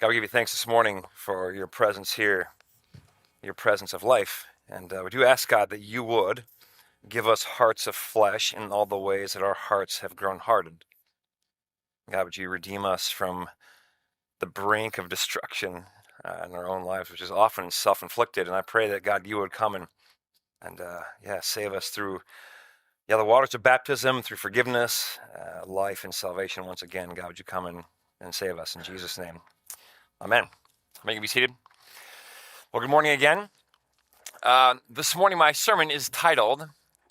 God, we give you thanks this morning for your presence here, your presence of life. And we do ask, God, that you would give us hearts of flesh in all the ways that our hearts have grown hardened. God, would you redeem us from the brink of destruction in our own lives, which is often self-inflicted. And I pray that, God, you would come and save us through the waters of baptism, through forgiveness, life, and salvation once again. God, would you come and save us in Jesus' name. Amen. May you be seated. Well, good morning again. This morning, my sermon is titled,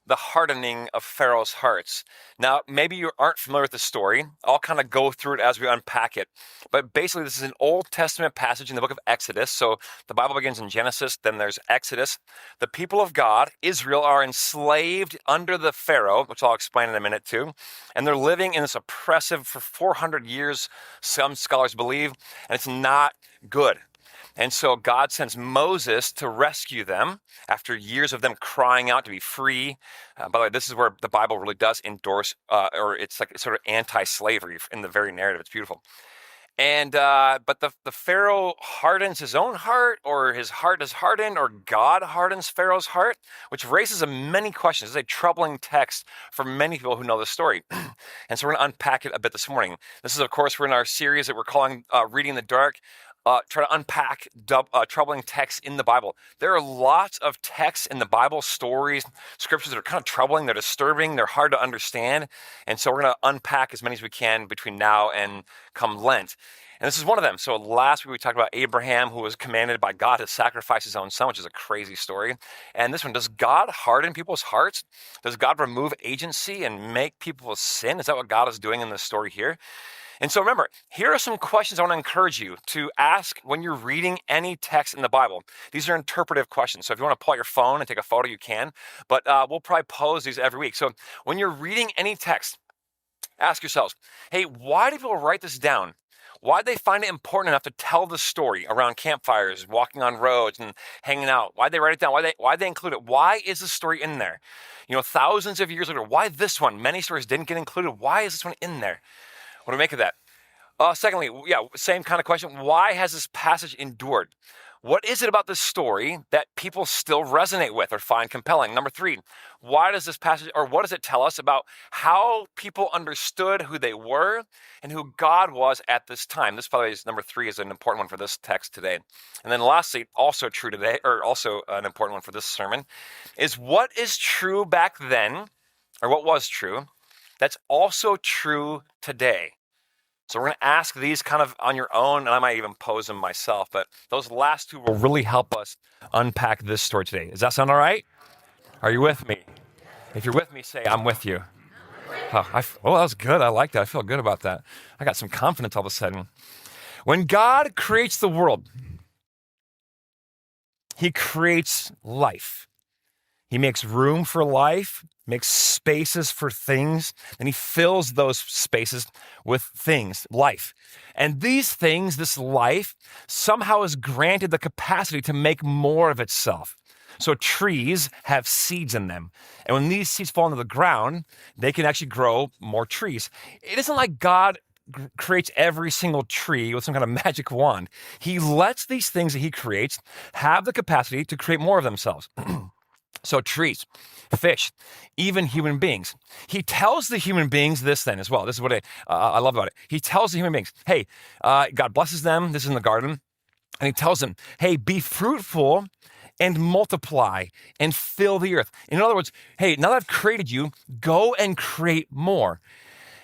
The Hardening of Pharaoh's Hearts. Now, maybe you aren't familiar with the story. I'll kind of go through it as we unpack it. But basically, this is an Old Testament passage in the book of Exodus. So the Bible begins in Genesis, then there's Exodus. The people of God, Israel, are enslaved under the Pharaoh, which I'll explain in a minute too. And they're living in this oppressive for 400 years, some scholars believe, and it's not good. And so God sends Moses to rescue them after years of them crying out to be free. By the way, this is where the Bible really does endorse, or it's like sort of anti-slavery in the very narrative. It's beautiful. And but the Pharaoh hardens his own heart, or his heart is hardened, or God hardens Pharaoh's heart, which raises many questions. It's a troubling text for many people who know the story. And so we're going to unpack it a bit this morning. This is, of course, we're in our series that we're calling Reading in the Dark. Try to unpack troubling texts in the Bible. There are lots of texts in the Bible, stories, scriptures that are kind of troubling, they're disturbing, they're hard to understand. And so we're going to unpack as many as we can between now and come Lent. And this is one of them. So last week we talked about Abraham, who was commanded by God to sacrifice his own son, which is a crazy story. And this one, does God harden people's hearts? Does God remove agency and make people sin? Is that what God is doing in this story here? And so remember, here are some questions I want to encourage you to ask when you're reading any text in the Bible. These are interpretive questions. So if you want to pull out your phone and take a photo, you can. But we'll probably pose these every week. So when you're reading any text, ask yourselves, hey, why do people write this down? Why do they find it important enough to tell the story around campfires, walking on roads, and hanging out? Why they write it down? Why they include it? Why is the story in there? You know, thousands of years later, why this one? Many stories didn't get included. Why is this one in there? What do we make of that? Secondly, same kind of question. Why has this passage endured? What is it about this story that people still resonate with or find compelling? Number three, why does this passage, or what does it tell us about how people understood who they were and who God was at this time? This, by the way, is number three, is an important one for this text today. And then lastly, also true today, or also an important one for this sermon, is what is true back then, or what was true, that's also true today. So we're going to ask these kind of on your own, and I might even pose them myself, but those last two will really help us unpack this story today. Does that sound all right? Are you with me? If you're with me, say, I'm with you. Oh, that was good. I like that. I feel good about that. I got some confidence all of a sudden. When God creates the world, he creates life. He makes room for life, makes spaces for things, and he fills those spaces with things, life. And these things, this life, somehow is granted the capacity to make more of itself. So trees have seeds in them. And when these seeds fall into the ground, they can actually grow more trees. It isn't like God creates every single tree with some kind of magic wand. He lets these things that he creates have the capacity to create more of themselves. So trees, fish, even human beings. He tells the human beings this then as well. This is what I love about it. He tells the human beings, hey, God blesses them. This is in the garden. And he tells them, hey, be fruitful and multiply and fill the earth. In other words, hey, now that I've created you, go and create more.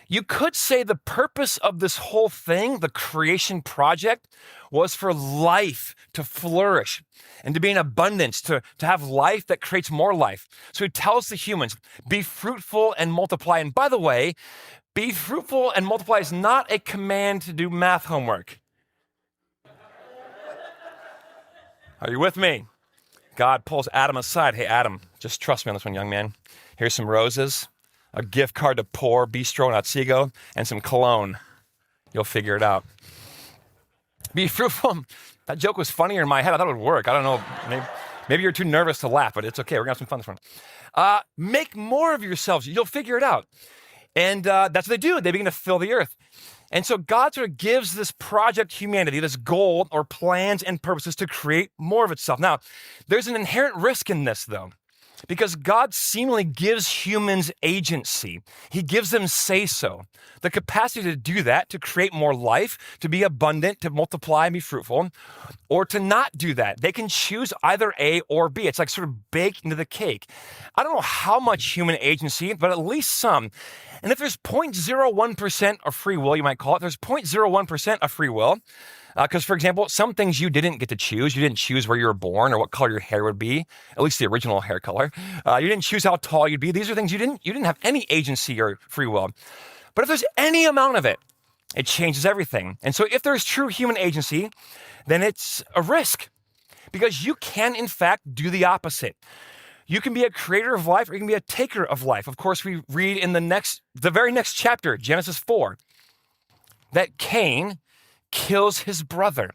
You could say the purpose of this whole thing, the creation project, was for life to flourish and to be in abundance, to have life that creates more life. So he tells the humans, be fruitful and multiply. And by the way, be fruitful and multiply is not a command to do math homework. Are you with me? God pulls Adam aside. Hey, Adam, just trust me on this one, young man. Here's some roses, a gift card to Pour Bistro in Otsego, and some cologne. You'll figure it out. Be fruitful. That joke was funnier in my head. I thought it would work. I don't know. Maybe you're too nervous to laugh, but it's okay. We're going to have some fun this one. Make more of yourselves. You'll figure it out. And that's what they do. They begin to fill the earth. And so God sort of gives this project humanity, this goal or plans and purposes to create more of itself. Now, there's an inherent risk in this, though, because God seemingly gives humans agency. He gives them say-so, the capacity to do that, to create more life, to be abundant, to multiply and be fruitful, or to not do that. They can choose either A or B. It's like sort of baked into the cake. I don't know how much human agency, but at least some. And if there's 0.01% of free will, you might call it, there's 0.01% of free will. Because, for example, some things you didn't get to choose. You didn't choose where you were born or what color your hair would be, at least the original hair color. You didn't choose how tall you'd be. These are things you didn't have any agency or free will. But if there's any amount of it, it changes everything. And so if there's true human agency, then it's a risk, because you can, in fact, do the opposite. You can be a creator of life, or you can be a taker of life. Of course, we read in the very next chapter, Genesis 4, that Cain kills his brother.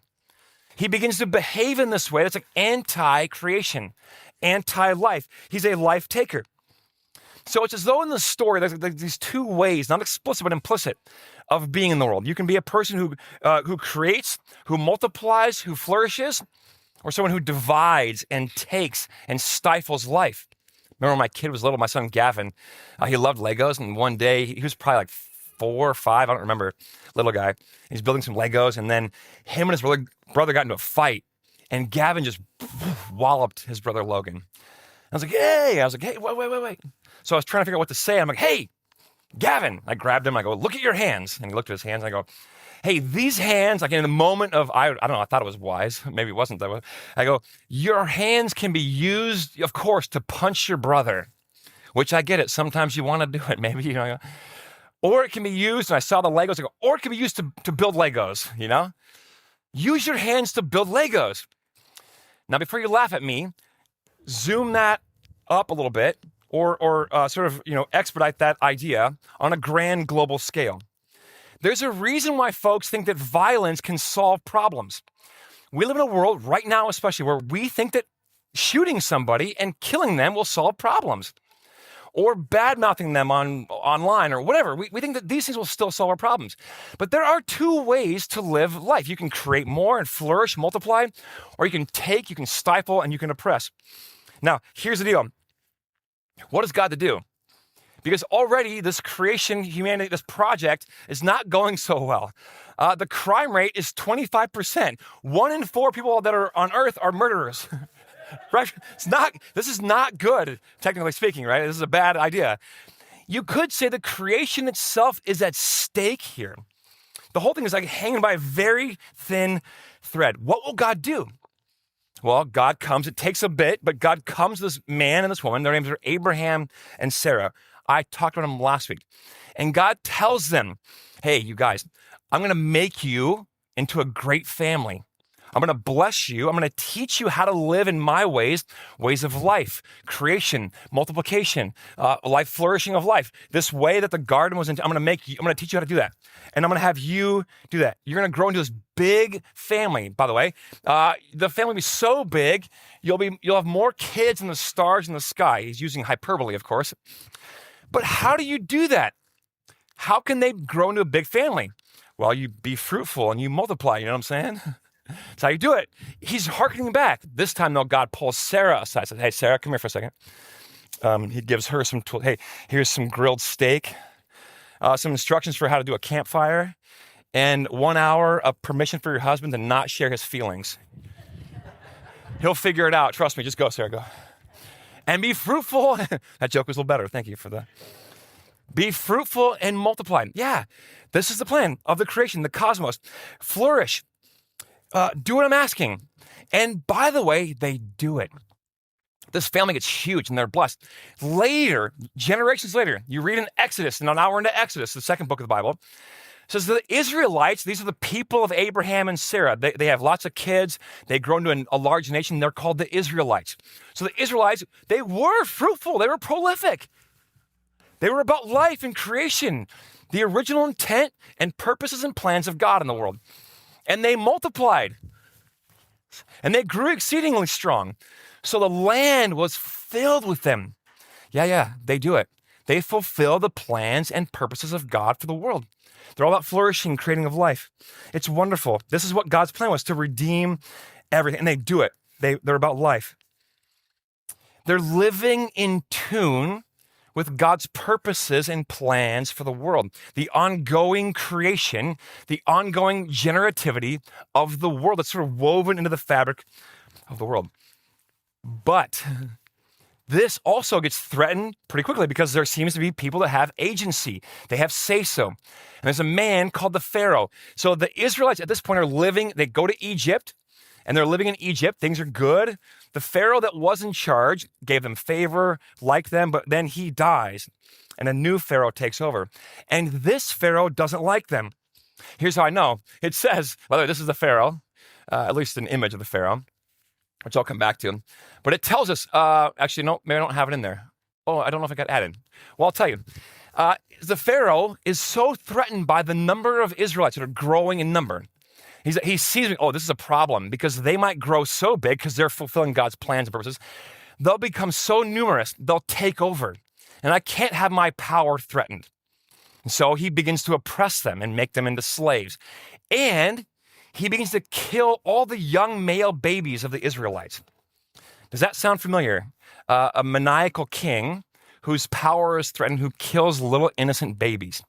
He begins to behave in this way that's like anti-creation, anti-life. He's a life taker. So it's as though in the story, there's these two ways, not explicit but implicit, of being in the world. You can be a person who creates, who multiplies, who flourishes, or someone who divides and takes and stifles life. Remember when my kid was little, my son Gavin, he loved Legos, and one day, he was probably like 4 or 5, I don't remember, little guy. He's building some Legos, and then him and his brother got into a fight, and Gavin just walloped his brother Logan. I was like, hey, wait. So I was trying to figure out what to say. I'm like, hey, Gavin. I grabbed him. I go, look at your hands. And he looked at his hands. And I go, hey, these hands, like in the moment of, I don't know, I thought it was wise. Maybe it wasn't that way. I go, your hands can be used, of course, to punch your brother, which I get it. Sometimes you want to do it, maybe, or it can be used, and I saw the Legos, I go, or it can be used to build Legos, Use your hands to build Legos. Now, before you laugh at me, zoom that up a little bit, or expedite that idea on a grand global scale. There's a reason why folks think that violence can solve problems. We live in a world right now, especially, where we think that shooting somebody and killing them will solve problems, or bad-mouthing them online or whatever. We think that these things will still solve our problems. But there are two ways to live life. You can create more and flourish, multiply, or you can take, you can stifle, and you can oppress. Now, here's the deal. What is God to do? Because already this creation, humanity, this project is not going so well. The crime rate is 25%. 1 in 4 people that are on earth are murderers. Right? This is not good, technically speaking, right? This is a bad idea. You could say the creation itself is at stake here. The whole thing is like hanging by a very thin thread. What will God do? Well, God comes. It takes a bit, but God comes to this man and this woman. Their names are Abraham and Sarah. I talked about them last week. And God tells them, hey, you guys, I'm going to make you into a great family. I'm going to bless you. I'm going to teach you how to live in my ways of life, creation, multiplication, life, flourishing of life. This way that the garden was, I'm going to teach you how to do that. And I'm going to have you do that. You're going to grow into this big family, by the way. The family will be so big, you'll have more kids than the stars in the sky. He's using hyperbole, of course. But how do you do that? How can they grow into a big family? Well, you be fruitful and you multiply, you know what I'm saying? That's how you do it. He's hearkening back. This time, though, God pulls Sarah aside. Says, hey, Sarah, come here for a second. He gives her some tools. Hey, here's some grilled steak, some instructions for how to do a campfire, and 1 hour of permission for your husband to not share his feelings. He'll figure it out. Trust me. Just go, Sarah, go. And be fruitful. That joke was a little better. Thank you for that. Be fruitful and multiply. Yeah, this is the plan of the creation, the cosmos. Flourish. Do what I'm asking. And by the way, they do it. This family gets huge and they're blessed. Later, generations later, you read in Exodus, and now we're into Exodus, the second book of the Bible. It says the Israelites, these are the people of Abraham and Sarah. They have lots of kids. They grow into a large nation. They're called the Israelites. So the Israelites, they were fruitful. They were prolific. They were about life and creation, the original intent and purposes and plans of God in the world. And they multiplied. And they grew exceedingly strong. So the land was filled with them. Yeah, they do it. They fulfill the plans and purposes of God for the world. They're all about flourishing, creating of life. It's wonderful. This is what God's plan was, to redeem everything. And they do it. They're about life. They're living in tune with God's purposes and plans for the world, the ongoing creation, the ongoing generativity of the world that's sort of woven into the fabric of the world. But this also gets threatened pretty quickly because there seems to be people that have agency. They have say-so. And there's a man called the Pharaoh. So the Israelites at this point are living, they go to Egypt, and they're living in Egypt. Things are good. The Pharaoh that was in charge gave them favor, liked them, but then he dies, and a new Pharaoh takes over. And this Pharaoh doesn't like them. Here's how I know. It says, by the way, this is the Pharaoh, at least an image of the Pharaoh, which I'll come back to. But it tells us, actually, no, maybe I don't have it in there. Oh, I don't know if it got added. Well, I'll tell you. The Pharaoh is so threatened by the number of Israelites that are growing in number. He sees, oh, this is a problem because they might grow so big because they're fulfilling God's plans and purposes. They'll become so numerous, they'll take over. And I can't have my power threatened. And so he begins to oppress them and make them into slaves. And he begins to kill all the young male babies of the Israelites. Does that sound familiar? A maniacal king whose power is threatened, who kills little innocent babies.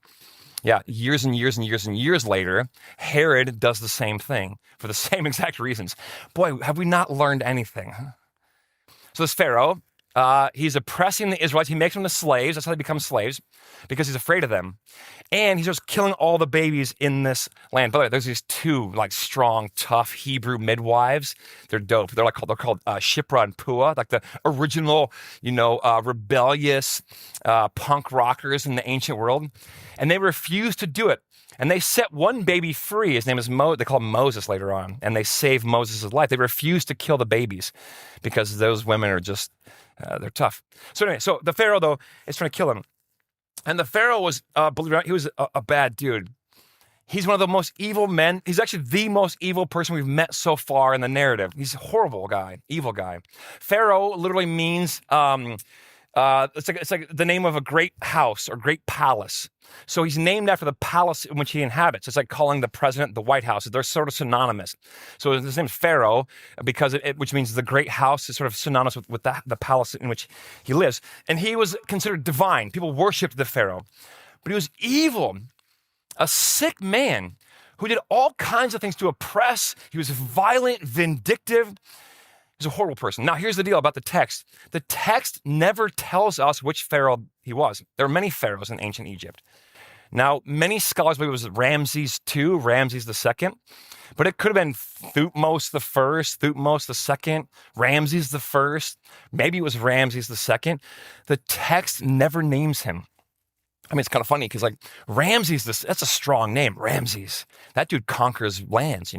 Yeah, years and years and years and years later, Herod does the same thing for the same exact reasons. Boy, have we not learned anything? So this Pharaoh, he's oppressing the Israelites. He makes them the slaves. That's how they become slaves, because he's afraid of them. And he's just killing all the babies in this land. By the way, there's these two like strong, tough Hebrew midwives. They're dope. They're called Shipra and Puah, like the original, rebellious punk rockers in the ancient world. And they refuse to do it. And they set one baby free. His name is they call him Moses later on. And they save Moses' life. They refuse to kill the babies because those women are just, they're tough. So anyway, so the Pharaoh, though, is trying to kill him. And the Pharaoh was, believe it or not, he was a bad dude. He's one of the most evil men. He's actually the most evil person we've met so far in the narrative. He's a horrible guy, evil guy. Pharaoh literally means, it's like the name of a great house or great palace. So he's named after the palace in which he inhabits. It's like calling the president the White House. They're sort of synonymous. So his name is Pharaoh because which means the great house is sort of synonymous with the palace in which he lives. And he was considered divine. People worshipped the Pharaoh. But he was evil, a sick man who did all kinds of things to oppress. He was violent, vindictive. He's a horrible person. Now, here's the deal about the text. The text never tells us which Pharaoh he was. There are many pharaohs in ancient Egypt. Now, many scholars believe it was Ramses II, Ramses II, but it could have been Thutmose the first, Thutmose the second, Ramses the first. Maybe it was Ramses the second. The text never names him. I mean, it's kind of funny because, like, Ramses, that's a strong name, Ramses. That dude conquers lands,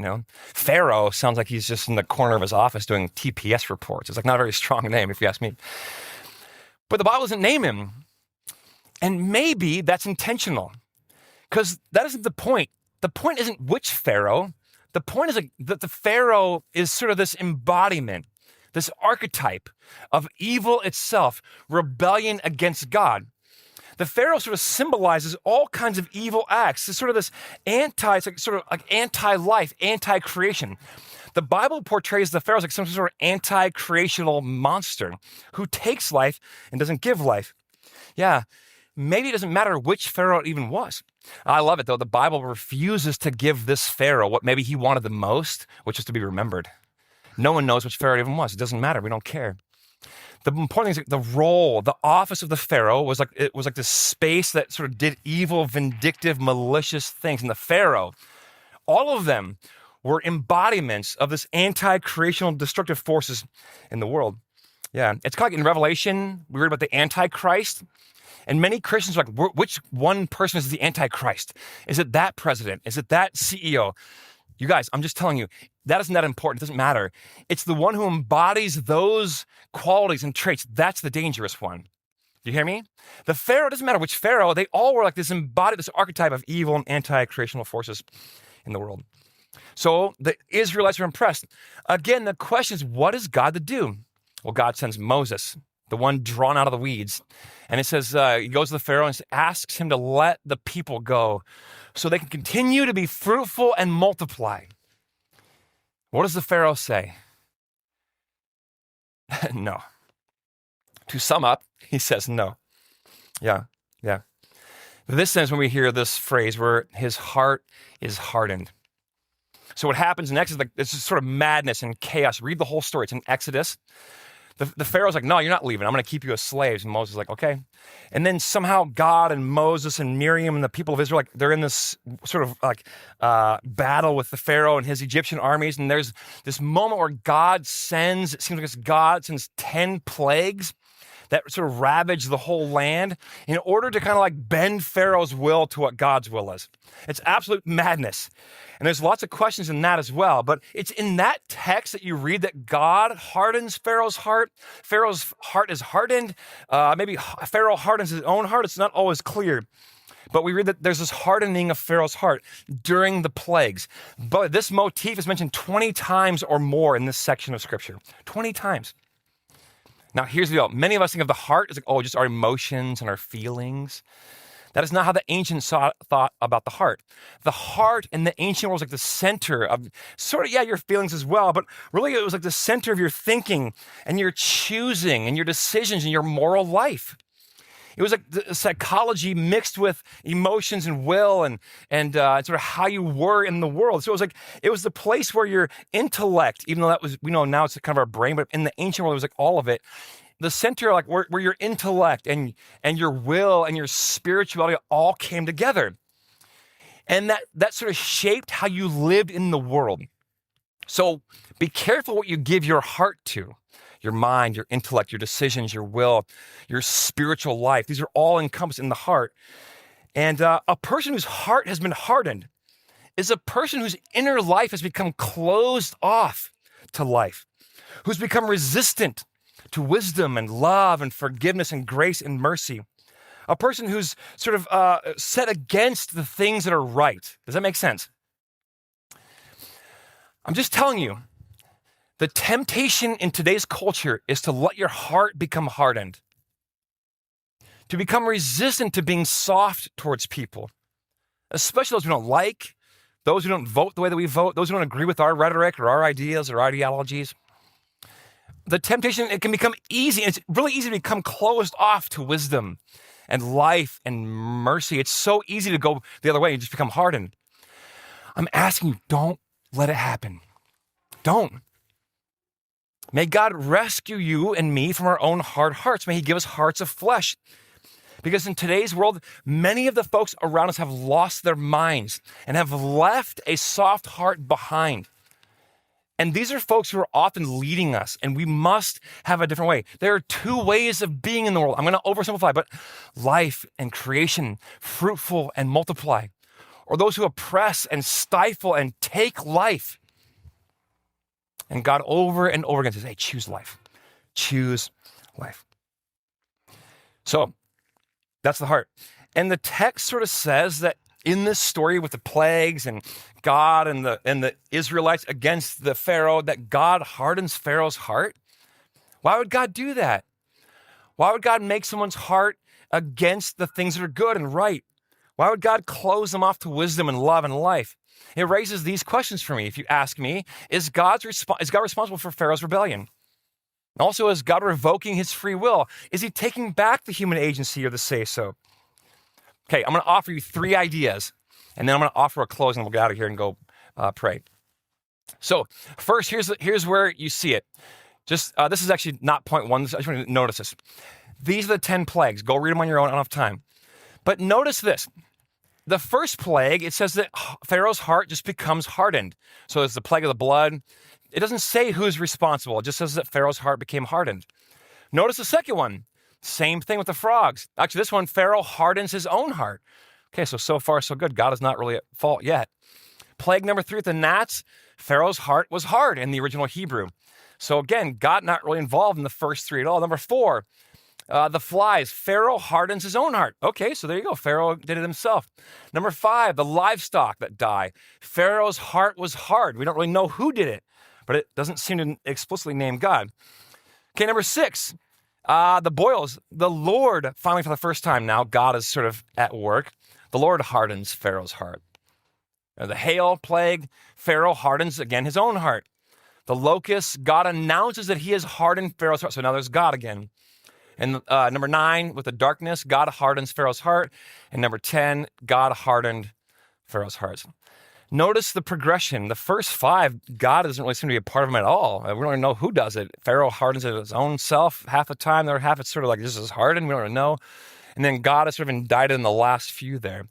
Pharaoh sounds like he's just in the corner of his office doing TPS reports. It's like not a very strong name, if you ask me. But the Bible doesn't name him. And maybe that's intentional because that isn't the point. The point isn't which Pharaoh. The point is that the Pharaoh is sort of this embodiment, this archetype of evil itself, rebellion against God. The Pharaoh sort of symbolizes all kinds of evil acts. It's sort of this anti-life, anti-creation. The Bible portrays the Pharaoh as like some sort of anti-creational monster who takes life and doesn't give life. Yeah, maybe it doesn't matter which Pharaoh it even was. I love it, though. The Bible refuses to give this Pharaoh what maybe he wanted the most, which is to be remembered. No one knows which Pharaoh it even was. It doesn't matter. We don't care. The important thing is the role, the office of the Pharaoh was like this space that sort of did evil, vindictive, malicious things. And the Pharaoh, all of them were embodiments of this anti-creational destructive forces in the world. Yeah, it's kind of like in Revelation, we read about the Antichrist. And many Christians are like, which one person is the Antichrist? Is it that president? Is it that CEO? You guys, I'm just telling you, that isn't that important. It doesn't matter. It's the one who embodies those qualities and traits. That's the dangerous one. Do you hear me? The Pharaoh, doesn't matter which Pharaoh, they all were like this archetype of evil and anti-creational forces in the world. So the Israelites are impressed. Again, the question is, what is God to do? Well, God sends Moses the one drawn out of the weeds. And it says, he goes to the Pharaoh and asks him to let the people go so they can continue to be fruitful and multiply. What does the Pharaoh say? No. To sum up, he says no. Yeah. This sense when we hear this phrase where his heart is hardened. So what happens next is like this is sort of madness and chaos. Read the whole story. It's in Exodus. The Pharaoh's like, no, you're not leaving. I'm going to keep you as slaves. And Moses is like, okay. And then somehow God and Moses and Miriam and the people of Israel, like they're in this sort of like battle with the Pharaoh and his Egyptian armies. And there's this moment where God sends, it seems like it's God sends 10 plagues that sort of ravage the whole land in order to kind of like bend Pharaoh's will to what God's will is. It's absolute madness. And there's lots of questions in that as well. But it's in that text that you read that God hardens Pharaoh's heart. Pharaoh's heart is hardened. Maybe Pharaoh hardens his own heart. It's not always clear. But we read that there's this hardening of Pharaoh's heart during the plagues. But this motif is mentioned 20 times or more in this section of Scripture. 20 times. Now, here's the deal. Many of us think of the heart as like, just our emotions and our feelings. That is not how the ancients thought about the heart. The heart in the ancient world was like the center of sort of, your feelings as well, but really it was like the center of your thinking and your choosing and your decisions and your moral life. It was like the psychology mixed with emotions and will and sort of how you were in the world. So it was the place where your intellect, even though that was, we know now it's kind of our brain, but in the ancient world, it was like all of it. The center, like where your intellect and your will and your spirituality all came together. And that sort of shaped how you lived in the world. So be careful what you give your heart to. Your mind, your intellect, your decisions, your will, your spiritual life. These are all encompassed in the heart. And a person whose heart has been hardened is a person whose inner life has become closed off to life, who's become resistant to wisdom and love and forgiveness and grace and mercy. A person who's sort of set against the things that are right. Does that make sense? I'm just telling you, the temptation in today's culture is to let your heart become hardened, to become resistant to being soft towards people, especially those we don't like, those who don't vote the way that we vote, those who don't agree with our rhetoric or our ideas or ideologies. The temptation, it can become easy, and it's really easy to become closed off to wisdom and life and mercy. It's so easy to go the other way and just become hardened. I'm asking you, don't let it happen. Don't. May God rescue you and me from our own hard hearts. May he give us hearts of flesh. Because in today's world, many of the folks around us have lost their minds and have left a soft heart behind. And these are folks who are often leading us, and we must have a different way. There are two ways of being in the world. I'm going to oversimplify, but life and creation, fruitful and multiply. Or those who oppress and stifle and take life. And God over and over again says, hey, choose life. Choose life. So that's the heart. And the text sort of says that in this story with the plagues and God and the Israelites against the Pharaoh, that God hardens Pharaoh's heart. Why would God do that? Why would God make someone's heart against the things that are good and right? Why would God close them off to wisdom and love and life? It raises these questions for me. If you ask me, is God responsible for Pharaoh's rebellion? Also, is God revoking his free will? Is he taking back the human agency or the say-so? Okay, I'm going to offer you 3 ideas, and then I'm going to offer a close, and we'll get out of here and go pray. So first, here's where you see it. Just this is actually not point 1. I just want you to notice this. These are the 10 plagues. Go read them on your own. I don't have time. But notice this. The first plague, it says that Pharaoh's heart just becomes hardened. So it's the plague of the blood. It doesn't say who's responsible. It just says that Pharaoh's heart became hardened. Notice the second one. Same thing with the frogs. Actually, this one, Pharaoh hardens his own heart. Okay, so far, so good. God is not really at fault yet. Plague number 3 with the gnats, Pharaoh's heart was hard in the original Hebrew. So again, God not really involved in the first 3 at all. Number 4, the flies, Pharaoh hardens his own heart. Okay, so there you go. Pharaoh did it himself. Number 5, the livestock that die. Pharaoh's heart was hard. We don't really know who did it, but it doesn't seem to explicitly name God. Okay, number 6, The boils, the Lord, finally for the first time now, God is sort of at work. The Lord hardens Pharaoh's heart. The hail plague, Pharaoh hardens again his own heart. The locusts, God announces that he has hardened Pharaoh's heart. So now there's God again. And number 9, with the darkness, God hardens Pharaoh's heart. And number 10, God hardened Pharaoh's heart. Notice the progression. The first 5, God doesn't really seem to be a part of them at all. We don't really know who does it. Pharaoh hardens it his own self half the time. The other half, it's sort of like this is hardened. We don't really know. And then God is sort of indicted in the last few there.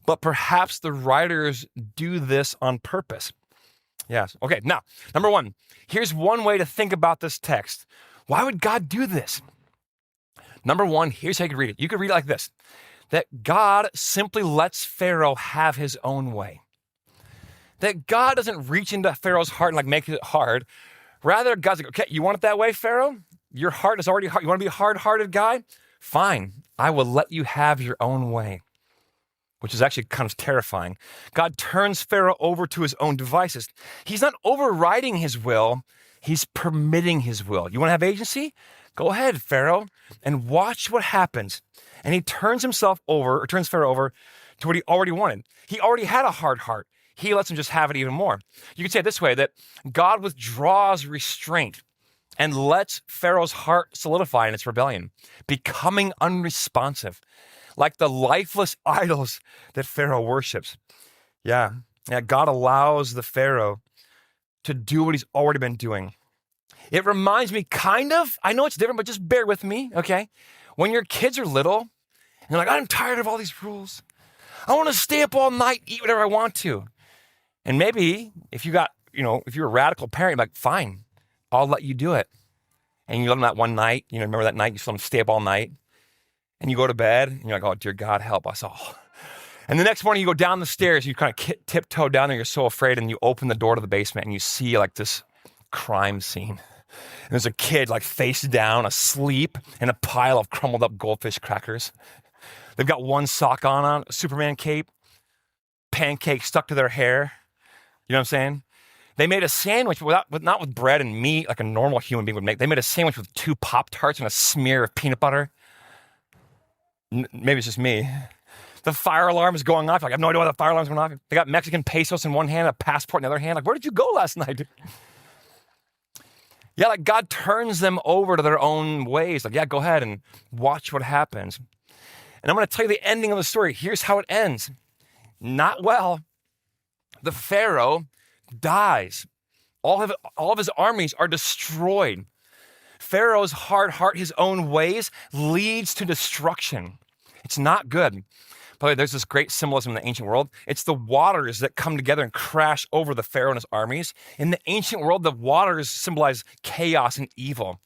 But perhaps the writers do this on purpose. Yes. Okay, now, number 1. Here's one way to think about this text. Why would God do this? Number 1, here's how you could read it. You could read it like this, that God simply lets Pharaoh have his own way. That God doesn't reach into Pharaoh's heart and like make it hard. Rather, God's like, okay, you want it that way, Pharaoh? Your heart is already hard. You want to be a hard-hearted guy? Fine, I will let you have your own way, which is actually kind of terrifying. God turns Pharaoh over to his own devices. He's not overriding his will. He's permitting his will. You want to have agency? Go ahead, Pharaoh, and watch what happens. And he turns Pharaoh over to what he already wanted. He already had a hard heart. He lets him just have it even more. You could say it this way, that God withdraws restraint and lets Pharaoh's heart solidify in its rebellion, becoming unresponsive, like the lifeless idols that Pharaoh worships. Yeah, God allows the Pharaoh to do what he's already been doing. It reminds me kind of, I know it's different, but just bear with me, okay? When your kids are little, and you're like, I'm tired of all these rules. I want to stay up all night, eat whatever I want to. And maybe if you're a radical parent, you're like, fine, I'll let you do it. And you let them that one night, remember that night you let them stay up all night, and you go to bed, and you're like, oh, dear God, help us all. And the next morning you go down the stairs, you kind of tiptoe down there, you're so afraid, and you open the door to the basement, and you see like this crime scene. And there's a kid like face down, asleep, in a pile of crumbled up goldfish crackers. They've got one sock on, a Superman cape, pancakes stuck to their hair. You know what I'm saying? They made a sandwich not with bread and meat like a normal human being would make. They made a sandwich with 2 Pop-Tarts and a smear of peanut butter. Maybe it's just me. The fire alarm is going off. Like, I have no idea why the fire alarm is going off. They got Mexican pesos in one hand, a passport in the other hand. Like, where did you go last night? Yeah, like God turns them over to their own ways. Like, yeah, go ahead and watch what happens. And I'm going to tell you the ending of the story. Here's how it ends. Not well. The Pharaoh dies. All of his armies are destroyed. Pharaoh's hard heart, his own ways, leads to destruction. It's not good. By the way, there's this great symbolism in the ancient world. It's the waters that come together and crash over the Pharaoh and his armies. In the ancient world, the waters symbolize chaos and evil.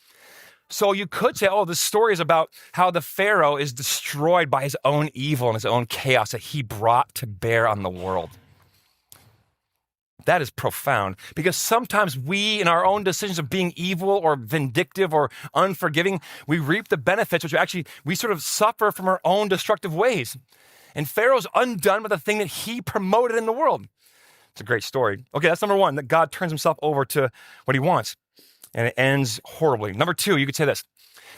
So you could say, oh, this story is about how the Pharaoh is destroyed by his own evil and his own chaos that he brought to bear on the world. That is profound, because sometimes we, in our own decisions of being evil or vindictive or unforgiving, we reap the benefits, which actually we sort of suffer from our own destructive ways. And Pharaoh's undone with the thing that he promoted in the world. It's a great story. Okay, that's number 1, that God turns himself over to what he wants, and it ends horribly. Number 2, you could say this,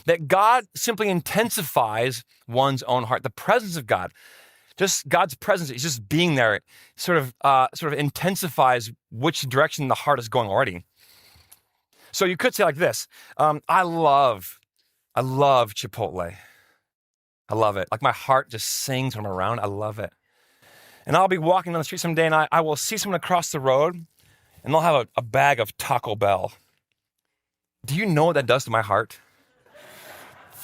that God simply intensifies one's own heart. The presence of God, just God's presence, he's just being there, sort of intensifies which direction the heart is going already. So you could say like this, I love Chipotle. I love it. Like my heart just sings when I'm around. I love it. And I'll be walking down the street someday and I will see someone across the road and they'll have a bag of Taco Bell. Do you know what that does to my heart?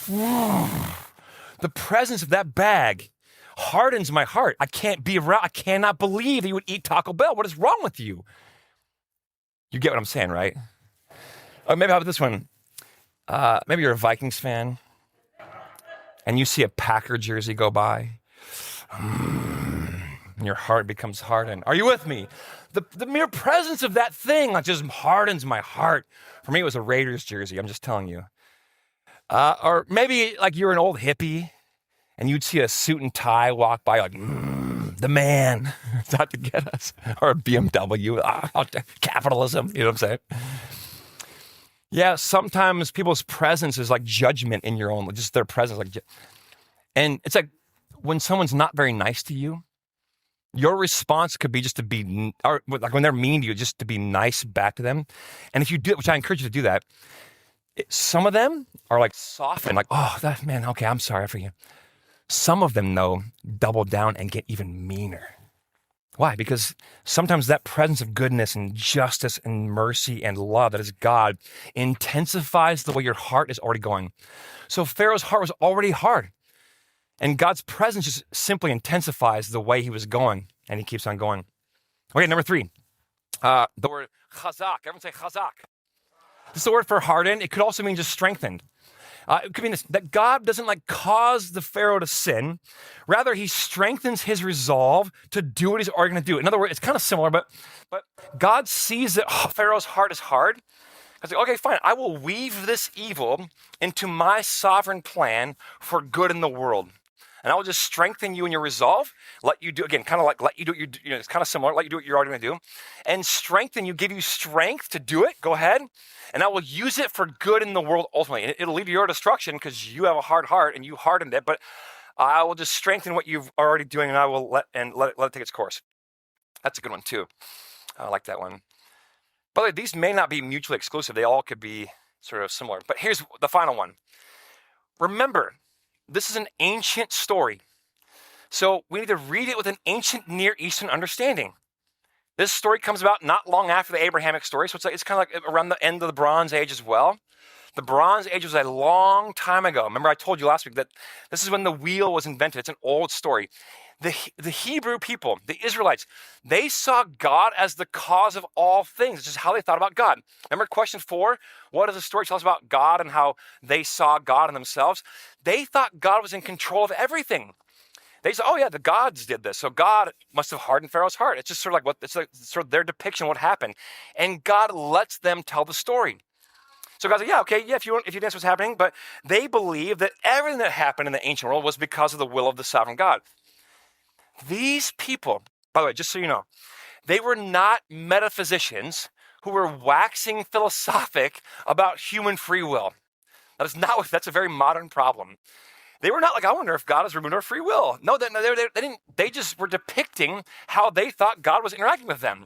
The presence of that bag hardens my heart. I cannot believe that you would eat Taco Bell. What is wrong with you? You get what I'm saying, right? Or maybe how about this one? Maybe you're a Vikings fan and you see a Packer jersey go by. And your heart becomes hardened. Are you with me? The mere presence of that thing like just hardens my heart. For me, it was a Raiders jersey. I'm just telling you. Or maybe like you're an old hippie and you'd see a suit and tie walk by like, the man is out to get us. Or a BMW, capitalism, you know what I'm saying? Yeah, sometimes people's presence is like judgment in your own, just their presence. And it's like when someone's not very nice to you, your response could be just to be, or like when they're mean to you, just to be nice back to them. And if you do, which I encourage you to do that, some of them are like softened, like, oh, that man, okay, I'm sorry for you. Some of them, though, double down and get even meaner. Why? Because sometimes that presence of goodness and justice and mercy and love that is God intensifies the way your heart is already going. So Pharaoh's heart was already hard. And God's presence just simply intensifies the way he was going. And he keeps on going. Okay, number 3. The word chazak. Everyone say chazak. This is the word for hardened. It could also mean just strengthened. It could mean this, that God doesn't like cause the Pharaoh to sin. Rather, he strengthens his resolve to do what he's already going to do. In other words, it's kind of similar, but God sees that Pharaoh's heart is hard. God's like, okay, fine. I will weave this evil into my sovereign plan for good in the world. And I will just strengthen you in your resolve, let you do, again, kind of like let you do what it's kind of similar, let you do what you're already going to do, and strengthen you, give you strength to do it, go ahead, and I will use it for good in the world ultimately. And it'll lead to your destruction because you have a hard heart and you hardened it, but I will just strengthen what you're already doing and I will let it take its course. That's a good one too. I like that one. By the way, these may not be mutually exclusive. They all could be sort of similar. But here's the final one. Remember, this is an ancient story. So we need to read it with an ancient Near Eastern understanding. This story comes about not long after the Abrahamic story, so it's kind of like around the end of the Bronze Age as well. The Bronze Age was a long time ago. Remember I told you last week that this is when the wheel was invented. It's an old story. The Hebrew people, the Israelites, they saw God as the cause of all things. It's just how they thought about God. Remember question 4? What does the story tell us about God and how they saw God in themselves? They thought God was in control of everything. They said, oh yeah, the gods did this. So God must have hardened Pharaoh's heart. It's just sort of like it's like sort of their depiction of what happened. And God lets them tell the story. So God's like, yeah, okay, yeah, if you dance what's happening, but they believe that everything that happened in the ancient world was because of the will of the sovereign God. These people, by the way, just so you know, they were not metaphysicians who were waxing philosophic about human free will. That's a very modern problem. They were not like, I wonder if God has removed our free will. No, they didn't. They just were depicting how they thought God was interacting with them.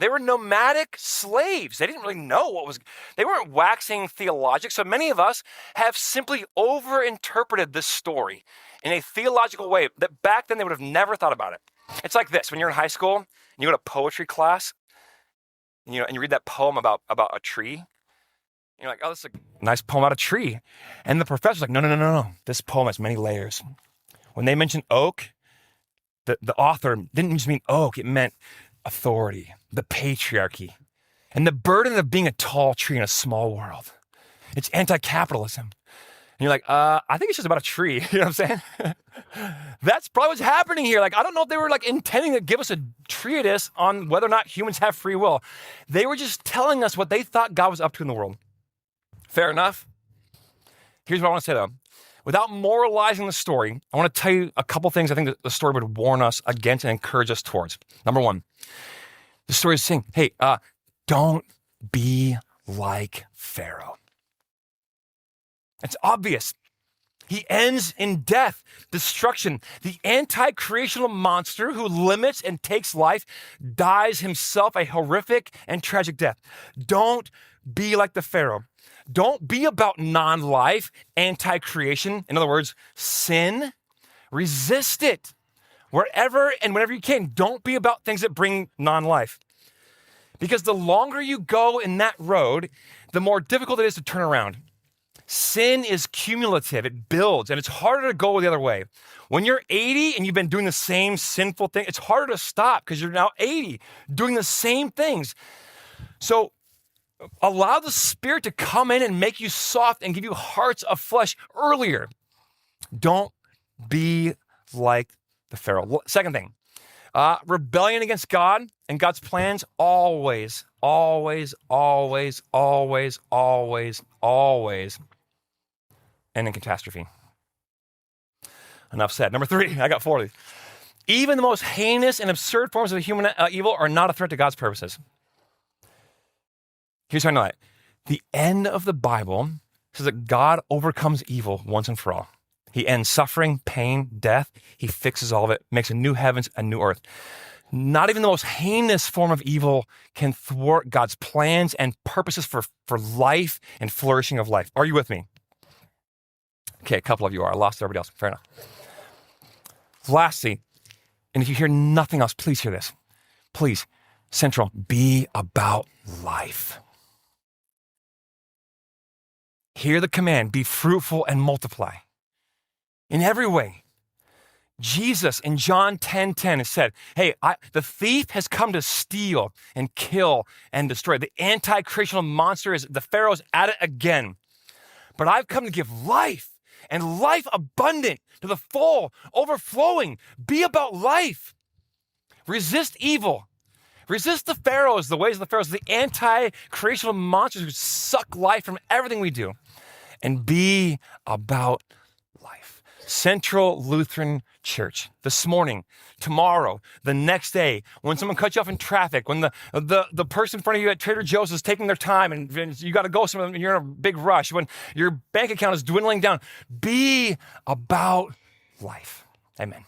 They were nomadic slaves. They didn't really know they weren't waxing theologic. So many of us have simply overinterpreted this story in a theological way that back then they would have never thought about it. It's like this, when you're in high school and you go to poetry class, and you read that poem about a tree. And you're like, oh, this is a nice poem about a tree. And the professor's like, no. This poem has many layers. When they mentioned oak, the author didn't just mean oak. It meant authority, the patriarchy, and the burden of being a tall tree in a small world. It's anti-capitalism. And you're like, I think it's just about a tree. You know what I'm saying? That's probably what's happening here. Like, I don't know if they were like intending to give us a treatise on whether or not humans have free will. They were just telling us what they thought God was up to in the world. Fair enough. Here's what I want to say though. Without moralizing the story, I want to tell you a couple things I think that the story would warn us against and encourage us towards. Number 1, the story is saying, hey, don't be like Pharaoh. It's obvious. He ends in death, destruction. The anti-creational monster who limits and takes life dies himself a horrific and tragic death. Don't be like the Pharaoh. Don't be about non-life, anti-creation. In other words, sin. Resist it wherever and whenever you can. Don't be about things that bring non-life. Because the longer you go in that road, the more difficult it is to turn around. Sin is cumulative. It builds, and it's harder to go the other way. When you're 80 and you've been doing the same sinful thing, it's harder to stop because you're now 80 doing the same things. So allow the Spirit to come in and make you soft and give you hearts of flesh earlier. Don't be like the Pharaoh. Second thing, rebellion against God and God's plans always end in catastrophe. Enough said. Number 3, I got 4 of these. Even the most heinous and absurd forms of human evil are not a threat to God's purposes. Here's how I know that. The end of the Bible says that God overcomes evil once and for all. He ends suffering, pain, death. He fixes all of it, makes a new heavens, a new earth. Not even the most heinous form of evil can thwart God's plans and purposes for life and flourishing of life. Are you with me? Okay, a couple of you are. I lost everybody else. Fair enough. Lastly, and if you hear nothing else, please hear this. Please, central, be about life. Hear the command, be fruitful and multiply. In every way. Jesus in John 10:10 has said, hey, the thief has come to steal and kill and destroy. The anti-creational monster is, the Pharaoh's at it again. But I've come to give life and life abundant to the full, overflowing. Be about life. Resist evil. Resist the Pharaohs, the ways of the Pharaohs, the anti-creational monsters who suck life from everything we do. And be about life. Central Lutheran Church, this morning, tomorrow, the next day, when someone cuts you off in traffic, when the person in front of you at Trader Joe's is taking their time and you got to go somewhere and you're in a big rush, when your bank account is dwindling down, be about life. Amen.